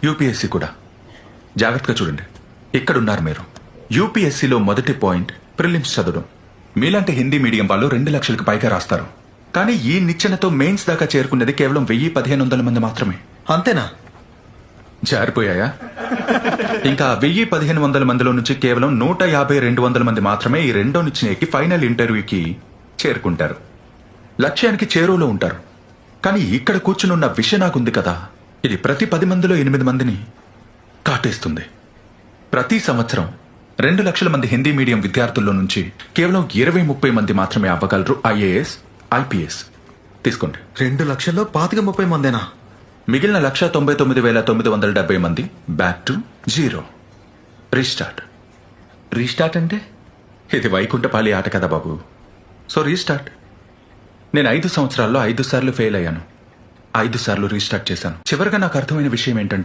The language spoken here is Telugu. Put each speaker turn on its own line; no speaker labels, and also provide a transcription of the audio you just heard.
యూపీఎస్సీ కూడా. జాగ్రత్తగా చూడండి. ఇక్కడున్నారు మీరు. యూపీఎస్సీలో మొదటి పాయింట్ ప్రిలిమ్స్ చదవడం. మీలాంటి హిందీ మీడియం వాళ్ళు 2 లక్షలకు పైగా రాస్తారు. కానీ ఈ నిచ్చెనతో మెయిన్స్ దాకా చేరుకున్నది కేవలం 1000-1500 మంది మాత్రమే.
అంతేనా?
జారిపోయాయా? ఇంకా 1000-1500 మందిలో నుంచి కేవలం 150-200 మంది మాత్రమే ఈ రెండో నిచ్చెన ఎక్కి ఫైనల్ ఇంటర్వ్యూకి చేరుకుంటారు. లక్ష్యానికి చేరువలో ఉంటారు. కానీ ఇక్కడ కూర్చునున్న విషయం నాకుంది కదా, ఇది ప్రతి 10 మందిలో 8 మందిని కాటేస్తుంది. ప్రతి సంవత్సరం 2 లక్షల మంది హిందీ మీడియం విద్యార్థుల్లో నుంచి కేవలం 20-30 మంది మాత్రమే అవ్వగలరు ఐఏఎస్, ఐపీఎస్. తీసుకోండి.
2 లక్షల్లో 25-30 మందేనా?
మిగిలిన 1,99,970 మంది back to zero. Restart.
Restart అంటే?
ఇది వైకుంఠపాలి ఆట కదా బాబు. So restart. నేను 5 సంవత్సరాల్లో 5 సార్లు ఫెయిల్ అయ్యాను. 5 సార్లు రీస్టార్ట్ చేశాను. చివరిగా నాకు అర్థమైన విషయం ఏంటంటే